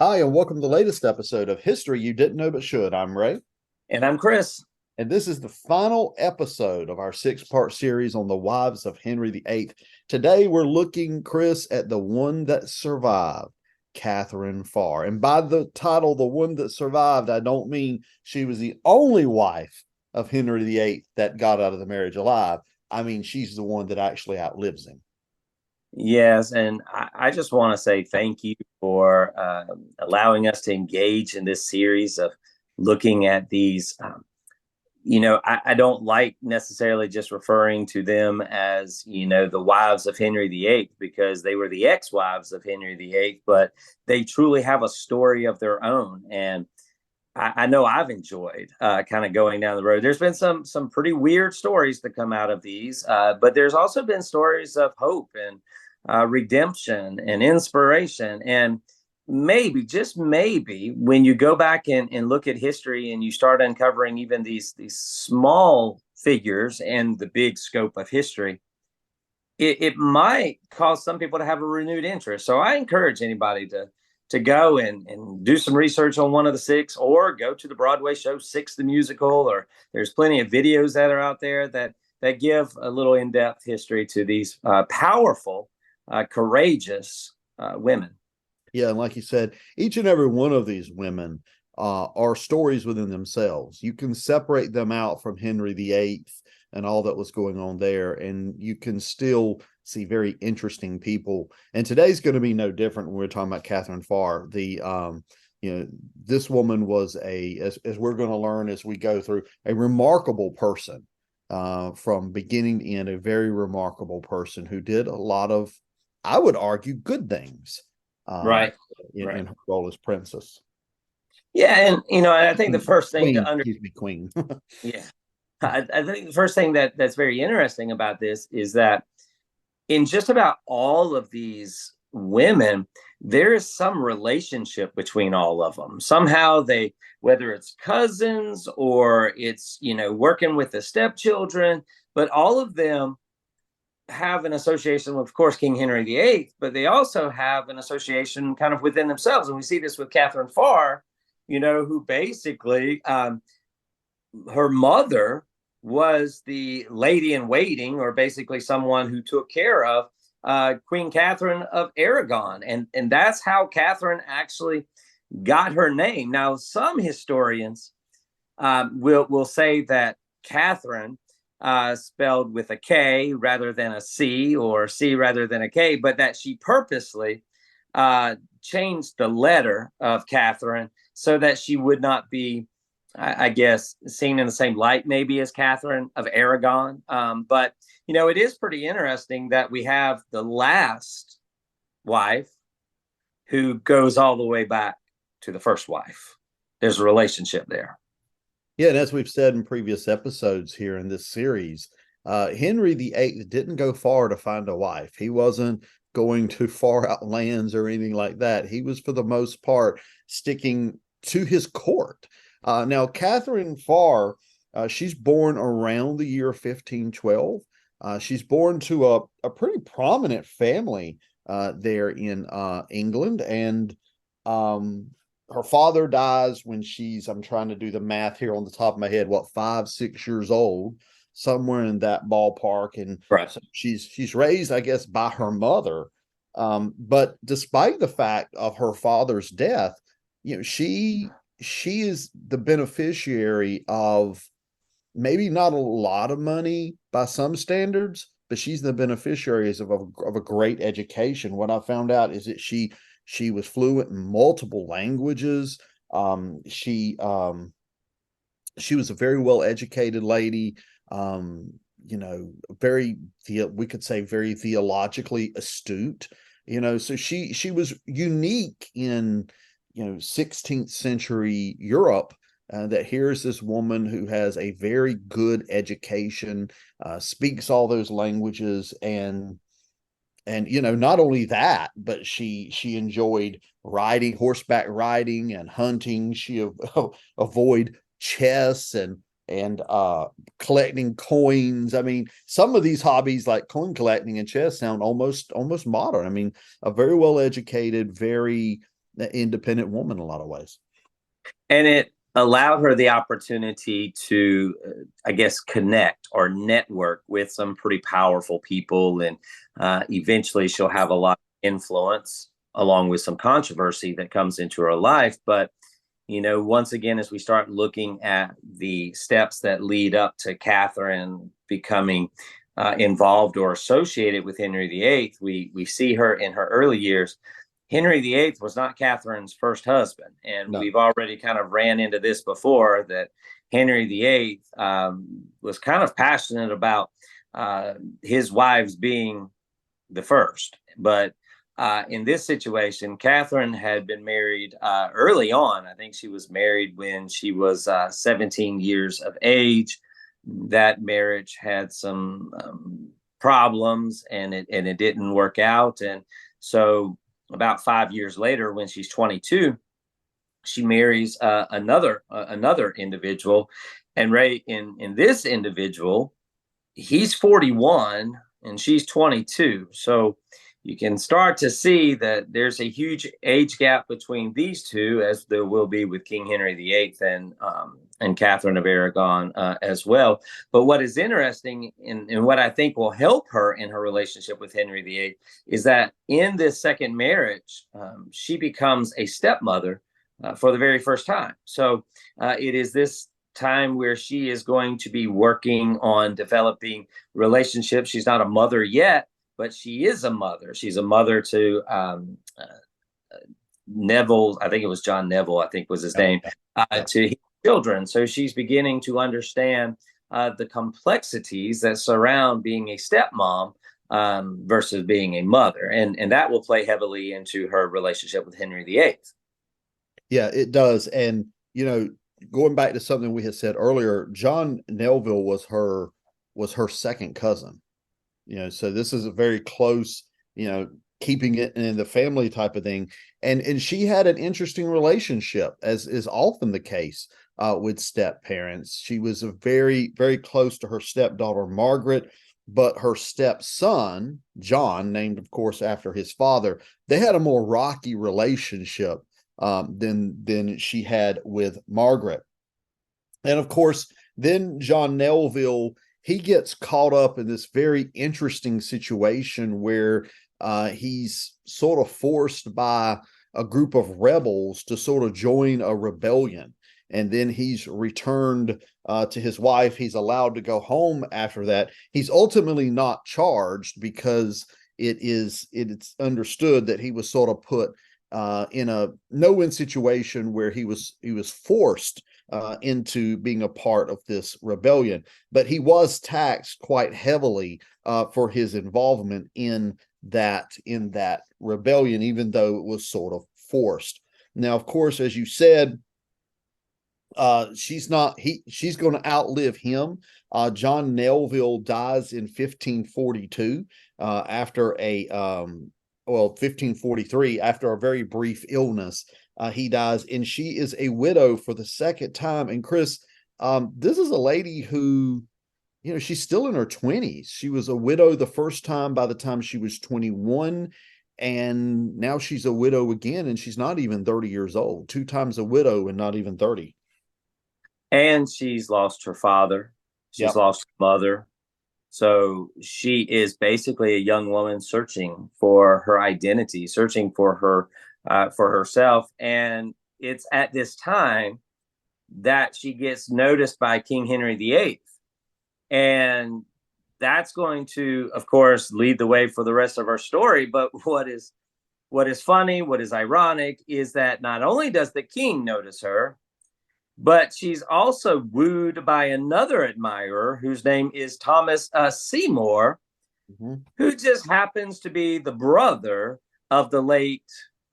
Hi, and welcome to the latest episode of History You Didn't Know But Should. I'm Ray, And I'm Chris. and this is the final episode of our six-part series on the Wives of Henry VIII. Today, we're looking, Chris, at the one that survived, Katherine Parr. And by the title, The One That Survived, I don't mean she was the only wife of Henry VIII that got out of the marriage alive. I mean, she's the one that actually outlives him. Yes, and I just want to say thank you for allowing us to engage in this series of looking at these. I don't like necessarily just referring to them as, the wives of Henry VIII because they were the ex-wives of Henry VIII, but they truly have a story of their own. And I know I've enjoyed kind of going down the road. There's been some pretty weird stories that come out of these, but there's also been stories of hope and redemption and inspiration. And maybe, just maybe, when you go back and look at history and you start uncovering even these small figures and the big scope of history, it might cause some people to have a renewed interest. So I encourage anybody to go and do some research on one of the six, or go to the Broadway show Six the Musical, or there's plenty of videos that are out there that give a little in-depth history to these powerful, courageous women. Yeah, and like you said, each and every one of these women are stories within themselves. You can separate them out from Henry VIII and all that was going on there, and you can still see very interesting people. And today's going to be no different when we're talking about Katherine Parr. This woman was as we're going to learn as we go through, a remarkable person from beginning to end, a very remarkable person who did a lot of, I would argue, good things. Right. In her role as princess. Yeah, and I think the first thing Queen, to under excuse me, queen. yeah, I think the first thing that's very interesting about this is that in just about all of these women, there is some relationship between all of them. Somehow they, whether it's cousins or it's, working with the stepchildren, but all of them have an association with, of course, King Henry VIII, but they also have an association kind of within themselves. And we see this with Katherine Parr, who basically, her mother was the lady in waiting, or basically someone who took care of Queen Catherine of Aragon. And that's how Catherine actually got her name. Now, some historians will say that Catherine, spelled with a K rather than a C, or C rather than a K, but that she purposely changed the letter of Catherine so that she would not be, I guess, seen in the same light maybe as Catherine of Aragon. But, it is pretty interesting that we have the last wife who goes all the way back to the first wife. There's a relationship there. Yeah, and as we've said in previous episodes here in this series, Henry VIII didn't go far to find a wife. He wasn't going to far out lands or anything like that. He was, for the most part, sticking to his court. Now, Katherine Parr, she's born around the year 1512. She's born to a pretty prominent family there in England, and her father dies when I'm trying to do the math here on the top of my head, 5-6 years old, somewhere in that ballpark. And right. So she's raised, I guess, by her mother. But despite the fact of her father's death, she is the beneficiary of maybe not a lot of money by some standards, but she's the beneficiaries of a great education. What I found out is that she was fluent in multiple languages. She was a very well educated lady. We could say very theologically astute. So she was unique in 16th century Europe. That here's this woman who has a very good education, speaks all those languages, and not only that, but she enjoyed riding, horseback riding and hunting. She avoid chess and collecting coins. I mean, some of these hobbies like coin collecting and chess sound almost modern. I mean, a very well educated, very independent woman in a lot of ways. And it allowed her the opportunity to, I guess, connect or network with some pretty powerful people. And eventually she'll have a lot of influence along with some controversy that comes into her life. But, once again, as we start looking at the steps that lead up to Catherine becoming involved or associated with Henry VIII, we see her in her early years. Henry VIII was not Catherine's first husband. And No. we've already kind of ran into this before, that Henry VIII was kind of passionate about his wives being the first. But in this situation, Catherine had been married early on. I think she was married when she was 17 years of age. That marriage had some problems, and it didn't work out. And so about 5 years later, when she's 22, she marries another individual. And Ray, in this individual, he's 41 and she's 22. So you can start to see that there's a huge age gap between these two, as there will be with King Henry VIII and Catherine of Aragon as well. But what is interesting, and what I think will help her in her relationship with Henry VIII, is that in this second marriage, she becomes a stepmother for the very first time. So it is this time where she is going to be working on developing relationships. She's not a mother yet, but she is a mother. She's a mother to Neville. I think it was John Neville, I think was his name, to his children. So she's beginning to understand the complexities that surround being a stepmom versus being a mother. And that will play heavily into her relationship with Henry VIII. Yeah, it does. And, going back to something we had said earlier, John Neville was her second cousin. So this is a very close, keeping it in the family type of thing. And she had an interesting relationship, as is often the case with step parents. She was a very, very close to her stepdaughter, Margaret, but her stepson, John, named, of course, after his father, they had a more rocky relationship than she had with Margaret. And of course, then John Neville, he gets caught up in this very interesting situation where he's sort of forced by a group of rebels to sort of join a rebellion. And then he's returned to his wife. He's allowed to go home after that. He's ultimately not charged because it's understood that he was sort of put in a no-win situation where he was forced into being a part of this rebellion. But he was taxed quite heavily for his involvement in that rebellion, even though it was sort of forced. Now, of course, as you said, she's going to outlive him. John Neville dies in 1542 after 1543, after a very brief illness. He dies, and she is a widow for the second time. And Chris, this is a lady who, she's still in her 20s. She was a widow the first time by the time she was 21, and now she's a widow again, and she's not even 30 years old. 2 times a widow and not even 30. And she's lost her father. She's lost her mother. So she is basically a young woman searching for her identity, searching for herself. And it's at this time that she gets noticed by King Henry VIII. And that's going to, of course, lead the way for the rest of our story. But what is funny, what is ironic, is that not only does the king notice her, but she's also wooed by another admirer whose name is Thomas Seymour, who just happens to be the brother of the late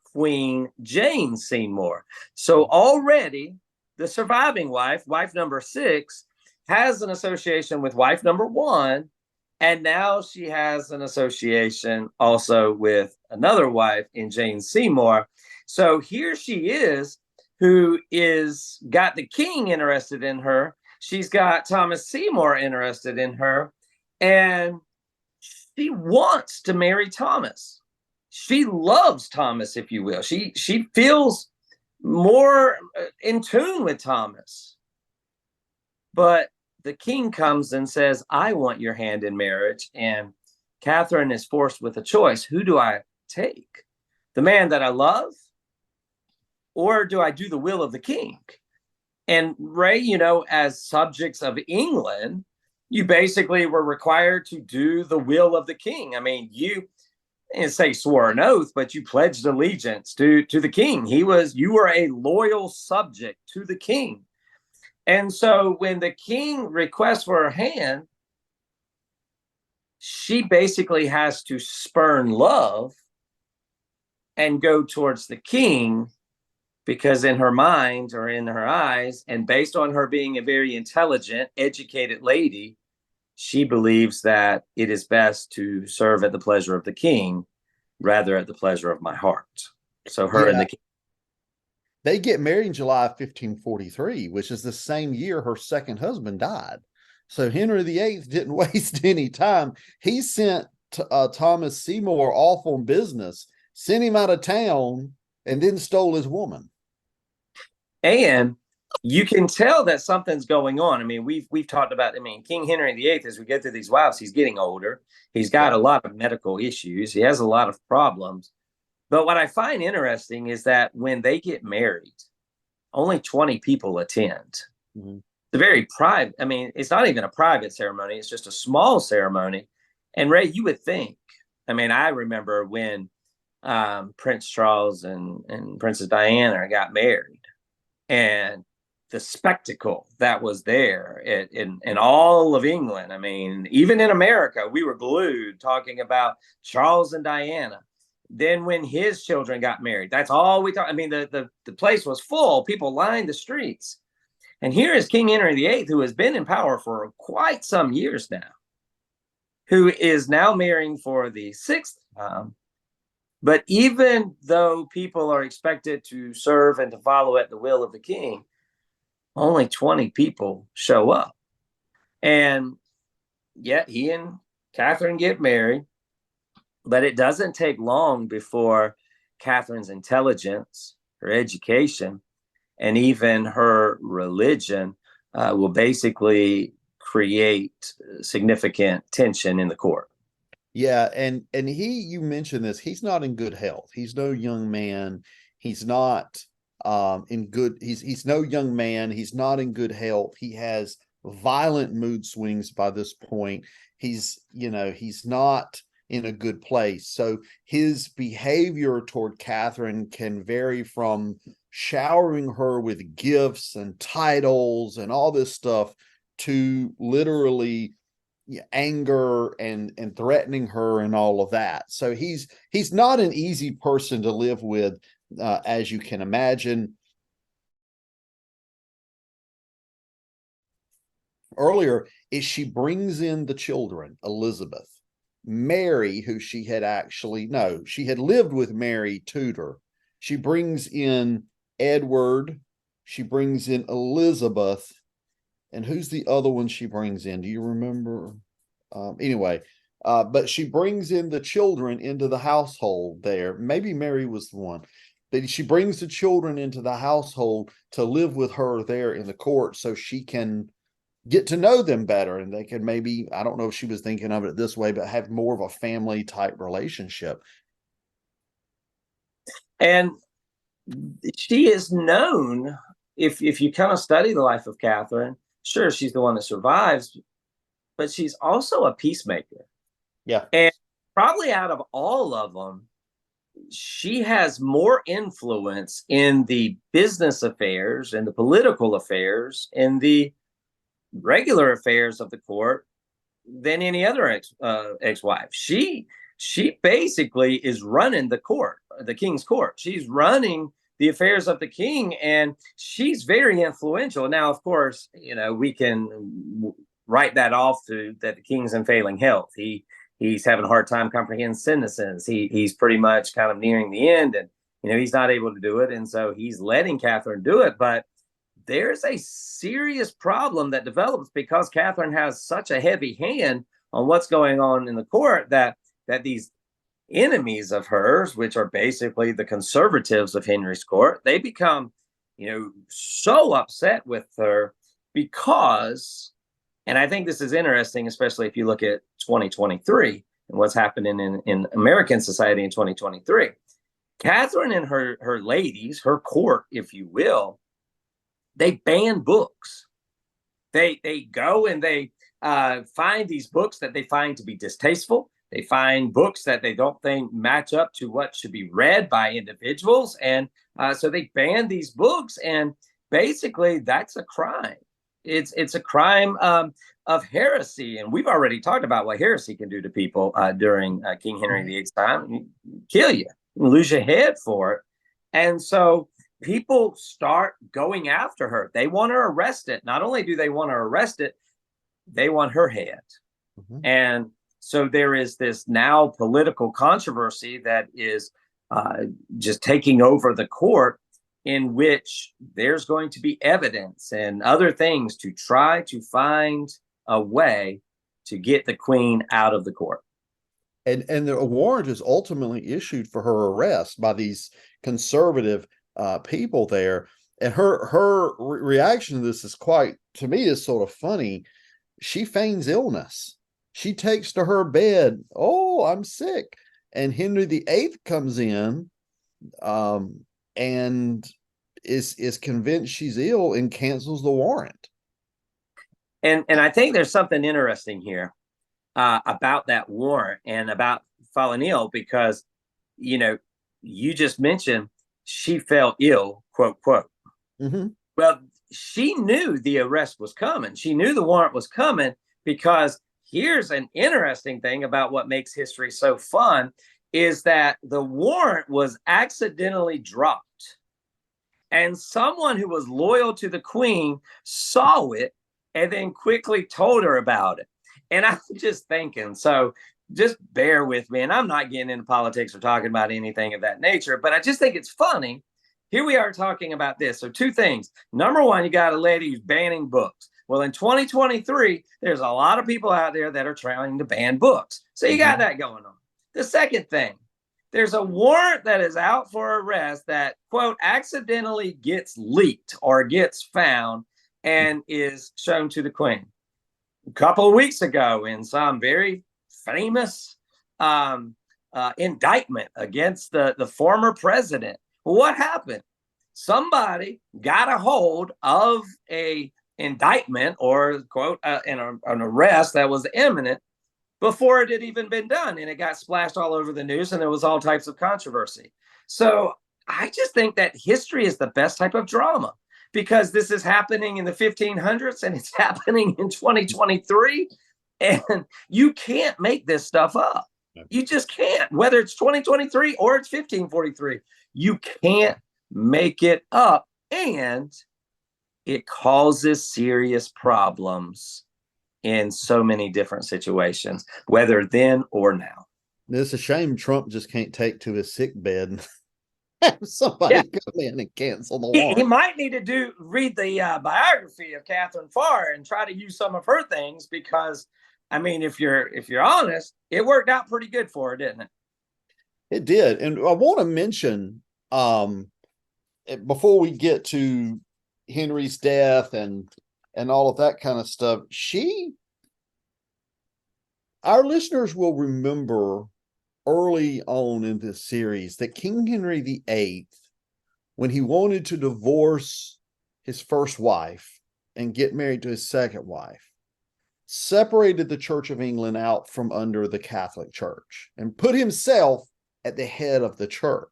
Queen Jane Seymour. So already the surviving wife number 6, has an association with wife number 1. And now she has an association also with another wife in Jane Seymour. So here she is, who is got the king interested in her. She's got Thomas Seymour interested in her, and she wants to marry Thomas. she loves Thomas, if you will. She feels more in tune with Thomas. But the king comes and says, I want your hand in marriage. And Catherine is forced with a choice. Who do I take? The man that I love? Or do I do the will of the king? And Ray, as subjects of England, you basically were required to do the will of the king. I mean, you didn't say swore an oath, but you pledged allegiance to the king. You were a loyal subject to the king. And so when the king requests for her hand, she basically has to spurn love and go towards the king, because in her mind or in her eyes, and based on her being a very intelligent, educated lady, she believes that it is best to serve at the pleasure of the king rather at the pleasure of my heart. So her and the king. They get married in July of 1543, which is the same year her second husband died. So Henry VIII didn't waste any time. He sent Thomas Seymour off on business, sent him out of town, and then stole his woman. And you can tell that something's going on. I mean, we've talked about, King Henry VIII, as we get through these wives, he's getting older. He's got a lot of medical issues. He has a lot of problems. But what I find interesting is that when they get married, only 20 people attend. Mm-hmm. It's a very private, it's not even a private ceremony. It's just a small ceremony. And Ray, you would think, I remember when Prince Charles and Princess Diana got married, and the spectacle that was there in all of England. Even in America, we were glued talking about Charles and Diana. Then when his children got married, that's all we thought. The place was full. People lined the streets. And here is King Henry VIII, who has been in power for quite some years now, who is now marrying for the sixth time. But even though people are expected to serve and to follow at the will of the king, only 20 people show up. And yet he and Catherine get married. But it doesn't take long before Catherine's intelligence, her education, and even her religion will basically create significant tension in the court. Yeah, and you mentioned this, he's not in good health. He's no young man. He's not he's no young man. He's not in good health. He has violent mood swings by this point. He's not in a good place. So his behavior toward Catherine can vary from showering her with gifts and titles and all this stuff to literally anger and threatening her and all of that. So he's not an easy person to live with, as you can imagine. Earlier, she brings in the children, Elizabeth, Mary, who she had lived with Mary Tudor. She brings in Edward. She brings in Elizabeth. And who's the other one she brings in? Do you remember? But she brings in the children into the household there. Maybe Mary was the one. But she brings the children into the household to live with her there in the court so she can get to know them better. And they can maybe, I don't know if she was thinking of it this way, but have more of a family type relationship. And she is known, if you kind of study the life of Catherine, sure, she's the one that survives, but she's also a peacemaker. Yeah. And probably out of all of them, she has more influence in the business affairs and the political affairs and the regular affairs of the court than any other ex-wife. She basically is running the court, the king's court. She's running the affairs of the king, and she's very influential. Now, of course, we can write that off to that the king's in failing health. He's having a hard time comprehending sentences. He's pretty much kind of nearing the end, and he's not able to do it, and so he's letting Catherine do it. But there's a serious problem that develops because Catherine has such a heavy hand on what's going on in the court that these enemies of hers, which are basically the conservatives of Henry's court, they become, so upset with her because, and I think this is interesting, especially if you look at 2023 and what's happening in American society in 2023. Catherine and her ladies, her court, if you will, they ban books. They go and they find these books that they find to be distasteful. They find books that they don't think match up to what should be read by individuals, and so they ban these books. And basically, that's a crime. It's a crime of heresy, and we've already talked about what heresy can do to people during King Henry VIII's time. Kill you, lose your head for it. And so people start going after her. They want to arrest it. Not only do they want to arrest it, they want her head. Mm-hmm. And so there is this now political controversy that is just taking over the court, in which there's going to be evidence and other things to try to find a way to get the queen out of the court. And the warrant is ultimately issued for her arrest by these conservative people there. And her reaction to this is quite, to me, is sort of funny. She feigns illness. She takes to her bed, "Oh, I'm sick." And Henry VIII comes in and is convinced she's ill and cancels the warrant. And I think there's something interesting here about that warrant and about falling ill, because, you just mentioned she fell ill, quote, quote. Mm-hmm. Well, she knew the arrest was coming. She knew the warrant was coming, because here's an interesting thing about what makes history so fun is that the warrant was accidentally dropped. And someone who was loyal to the queen saw it and then quickly told her about it. And I'm just thinking, so just bear with me. And I'm not getting into politics or talking about anything of that nature, but I just think it's funny. Here we are talking about this. So two things. Number one, you got a lady who's banning books. Well, in 2023, there's a lot of people out there that are trying to ban books. So you got that going on. The second thing, there's a warrant that is out for arrest that, quote, accidentally gets leaked or gets found and is shown to the queen. A couple of weeks ago, in some very famous indictment against the former president, what happened? Somebody got a hold of a indictment or, quote, an arrest that was imminent before it had even been done, and it got splashed all over the news, and there was all types of controversy. So I just think that history is the best type of drama, because this is happening in the 1500s and it's happening in 2023, and you can't make this stuff up. You just can't, whether it's 2023 or it's 1543. You can't make it up, and it causes serious problems in so many different situations, whether then or now. It's a shame Trump just can't take to his sick bed and have somebody come in and cancel the warrant. He might need to read the biography of Katherine Parr and try to use some of her things, because, I mean, if you're honest, it worked out pretty good for her, didn't it? It did. And I want to mention, before we get to Henry's death and all of that kind of stuff, our listeners will remember early on in this series that King Henry VIII, when he wanted to divorce his first wife and get married to his second wife, separated the Church of England out from under the Catholic Church and put himself at the head of the church.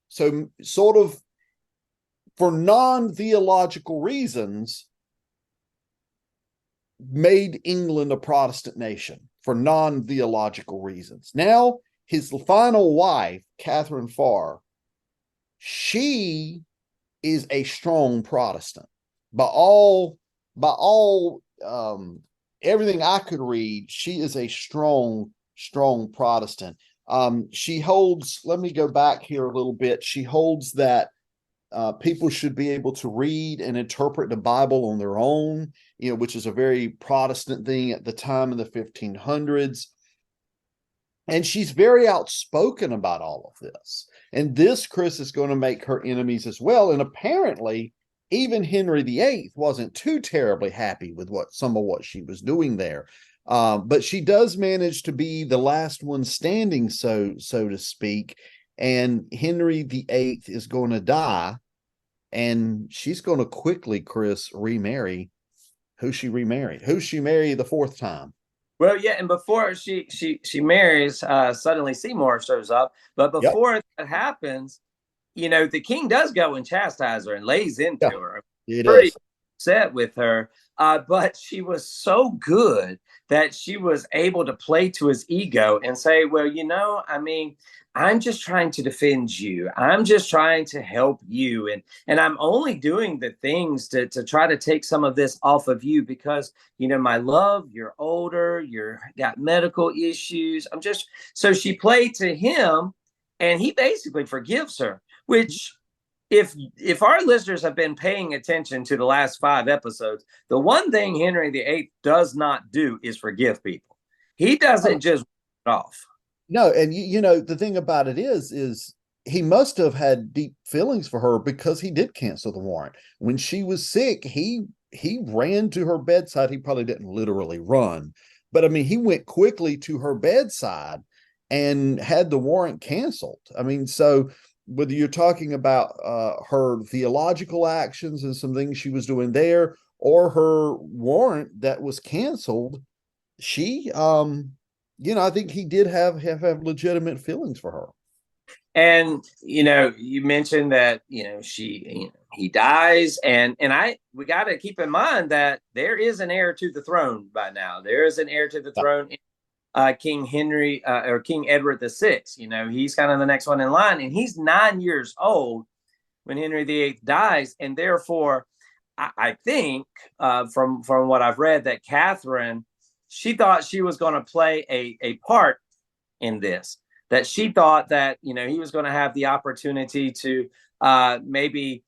So sort of for non-theological reasons, made England a Protestant nation for non-theological reasons. Now, his final wife, Katherine Parr, she is a strong Protestant. By all everything I could read, she is a strong Protestant. She holds, let me go back here a little bit. She holds that people should be able to read and interpret the Bible on their own, which is a very Protestant thing at the time in the 1500s. And she's very outspoken about all of this. And this, Chris, is going to make her enemies as well. And apparently, even Henry VIII wasn't too terribly happy with some of what she was doing there. But she does manage to be the last one standing, so to speak. And Henry VIII is going to die, and she's going to quickly, Chris, remarry. Who she remarry? Who she marry the fourth time? Well, yeah, and before she marries, suddenly Seymour shows up. But Yep. before that happens, the king does go and chastise her and lays into Yeah, her, he pretty does. upset with her. But she was so good that she was able to play to his ego and say, well, I mean, I'm just trying to defend you. I'm just trying to help you. And I'm only doing the things to try to take some of this off of you because, my love, you're older, you're got medical issues. So she played to him and he basically forgives her, which if our listeners have been paying attention to the last 5 episodes, the one thing Henry VIII does not do is forgive people. He doesn't just off. No, and the thing about it is he must have had deep feelings for her because he did cancel the warrant. When she was sick, he ran to her bedside. He probably didn't literally run, but I mean, he went quickly to her bedside and had the warrant canceled. I mean, so whether you're talking about her theological actions and some things she was doing there, or her warrant that was canceled, she I think he did have legitimate feelings for her. And you mentioned that he dies, and we got to keep in mind that there is an heir to the throne by now. There is an heir to the Yeah. throne, King Henry or King Edward VI. He's kind of the next one in line, and he's 9 years old when Henry VIII dies, and therefore, I think from what I've read that Catherine, she thought she was going to play a part in this. That she thought that he was going to have the opportunity to maybe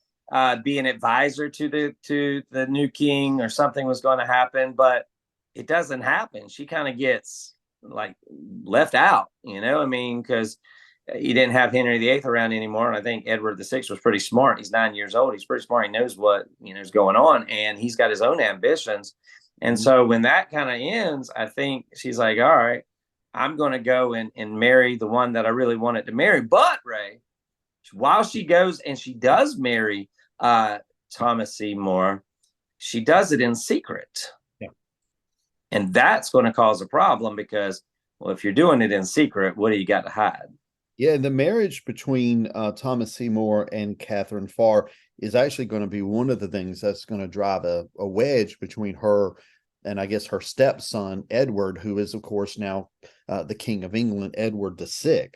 be an advisor to the new king, or something was going to happen, but it doesn't happen. She kind of gets like left out, I mean, because he didn't have Henry VIII around anymore. And I think Edward VI was pretty smart. He's 9 years old. He's pretty smart. He knows what is going on, and he's got his own ambitions. And so when that kind of ends, I think she's like, all right, I'm going to go and marry the one that I really wanted to marry. But Ray, while she goes and she does marry Thomas Seymour, she does it in secret. Yeah. And that's going to cause a problem because, well, if you're doing it in secret, what do you got to hide? Yeah, the marriage between Thomas Seymour and Katherine Parr is actually going to be one of the things that's going to drive a wedge between her and I guess her stepson, Edward, who is, of course, now the King of England, Edward VI.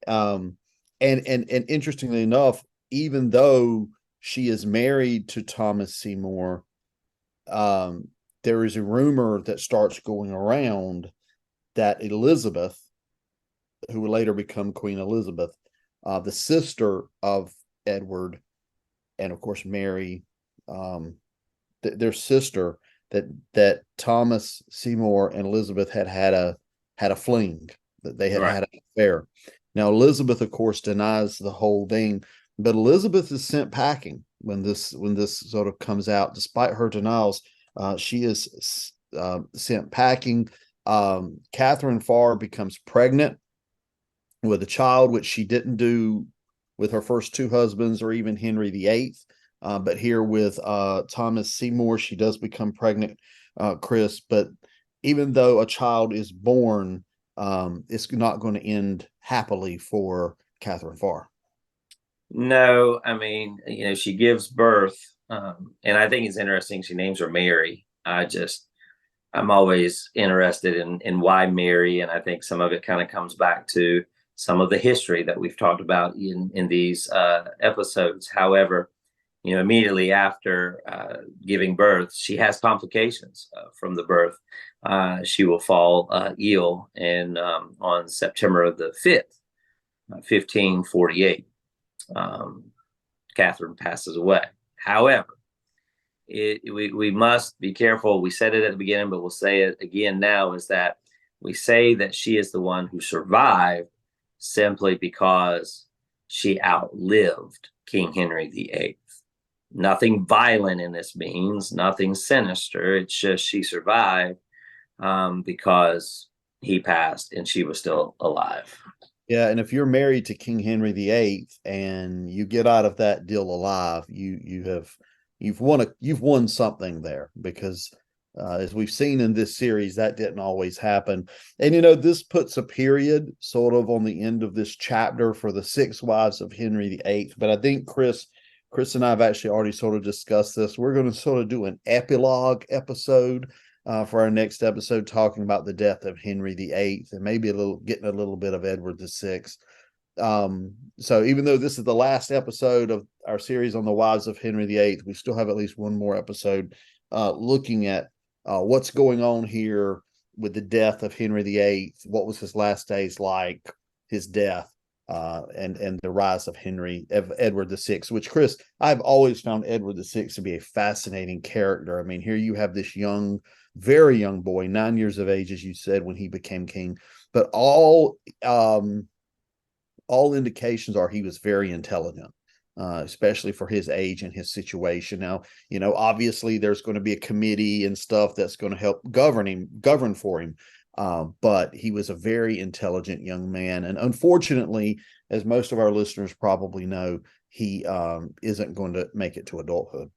And interestingly enough, even though she is married to Thomas Seymour, there is a rumor that starts going around that Elizabeth, who would later become Queen Elizabeth, the sister of Edward, and of course Mary, their sister, that Thomas Seymour and Elizabeth had a fling, that they had an affair. Now Elizabeth, of course, denies the whole thing, but Elizabeth is sent packing when this sort of comes out. Despite her denials, she is sent packing. Katherine Parr becomes pregnant with a child, which she didn't do with her first two husbands or even Henry VIII. But here with Thomas Seymour, she does become pregnant, Chris. But even though a child is born, it's not going to end happily for Katherine Parr. No, I mean, she gives birth, and I think it's interesting. She names her Mary. I'm always interested in why Mary, and I think some of it kind of comes back to some of the history that we've talked about in these episodes. However, immediately after giving birth, she has complications from the birth. She will fall ill, and on September the 5th, 1548, Catherine passes away. However, we must be careful. We said it at the beginning, but we'll say it again now, is that We say that she is the one who survived simply because she outlived King Henry VIII. Nothing violent in this means, nothing sinister. It's just she survived because he passed and she was still alive. Yeah, and if you're married to King Henry VIII and you get out of that deal alive, you've won something there, because as we've seen in this series, that didn't always happen. And this puts a period sort of on the end of this chapter for the six wives of Henry VIII. But I think Chris and I have actually already sort of discussed this. We're going to sort of do an epilogue episode for our next episode, talking about the death of Henry VIII and maybe getting a little bit of Edward VI. So even though this is the last episode of our series on the Wives of Henry VIII, we still have at least one more episode looking at what's going on here with the death of Henry VIII. What was his last days like? His death. And the rise of Edward VI, which, Chris, I've always found Edward VI to be a fascinating character. I mean, here you have this very young boy, 9 years of age, as you said, when he became king, but all indications are he was very intelligent, especially for his age and his situation. Now, obviously there's going to be a committee and stuff that's going to help govern for him. But he was a very intelligent young man. And unfortunately, as most of our listeners probably know, he isn't going to make it to adulthood.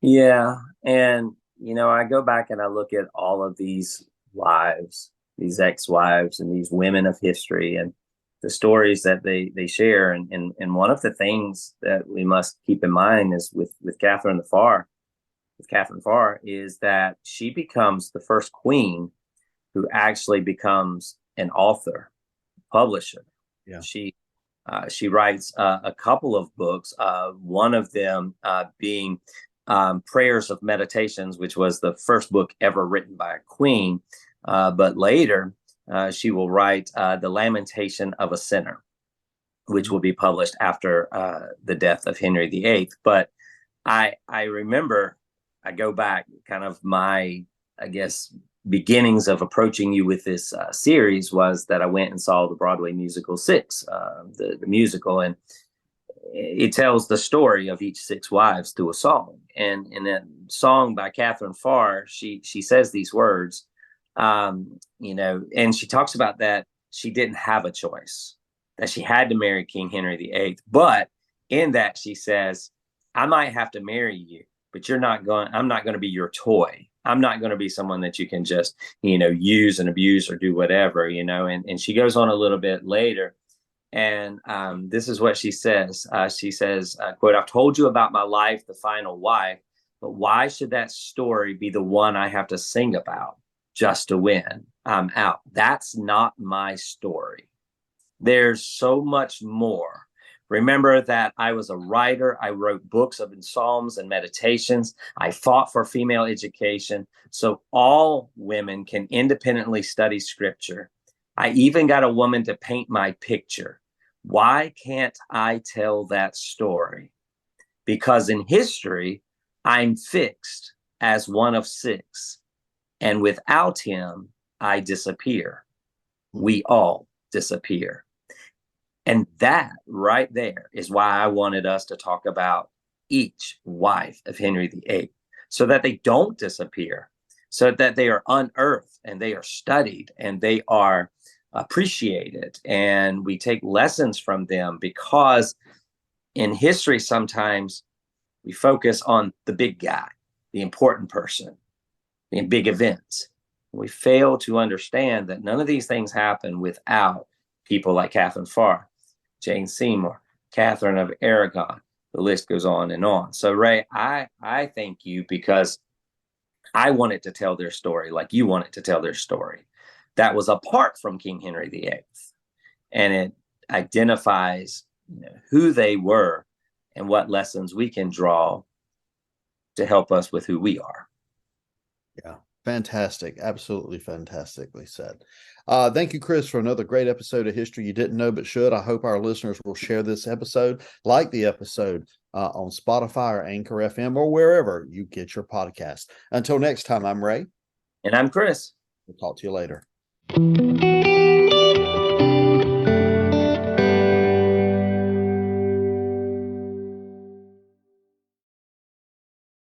Yeah. And, I go back and I look at all of these wives, these ex-wives, and these women of history and the stories that they share. And one of the things that we must keep in mind is with Katherine Parr, is that she becomes the first queen who actually becomes an author, publisher. Yeah. She writes a couple of books, one of them being Prayers of Meditations, which was the first book ever written by a queen. But later, she will write The Lamentation of a Sinner, which will be published after the death of Henry VIII. But I remember, I go back, kind of my, I guess, beginnings of approaching you with this series was that I went and saw the Broadway musical Six, the musical, and it tells the story of each six wives through a song. And in that song by Katherine Parr, she says these words, and she talks about that she didn't have a choice, that she had to marry King Henry VIII. But in that, she says, I might have to marry you, but I'm not going to be your toy. I'm not going to be someone that you can just, use and abuse or do whatever, and she goes on a little bit later. And this is what she says. She says, quote, I've told you about my life, the final wife, but why should that story be the one I have to sing about just to win? I'm out. That's not my story. There's so much more. Remember that I was a writer. I wrote books of psalms and meditations. I fought for female education so all women can independently study scripture. I even got a woman to paint my picture. Why can't I tell that story? Because in history, I'm fixed as one of six, and without him, I disappear. We all disappear. And that right there is why I wanted us to talk about each wife of Henry VIII, so that they don't disappear, so that they are unearthed and they are studied and they are appreciated, and we take lessons from them. Because in history, sometimes we focus on the big guy, the important person, in big events. We fail to understand that none of these things happen without people like Katherine Parr, Jane Seymour, Catherine of Aragon. The list goes on and on. So, Ray, I thank you, because I wanted to tell their story like you wanted to tell their story. That was apart from King Henry VIII. And it identifies who they were and what lessons we can draw to help us with who we are. Yeah. Fantastic. Absolutely fantastically said. Thank you, Chris, for another great episode of History You Didn't Know But Should. I hope our listeners will share this episode, like the episode on Spotify or Anchor FM or wherever you get your podcast. Until next time, I'm Ray. And I'm Chris. We'll talk to you later.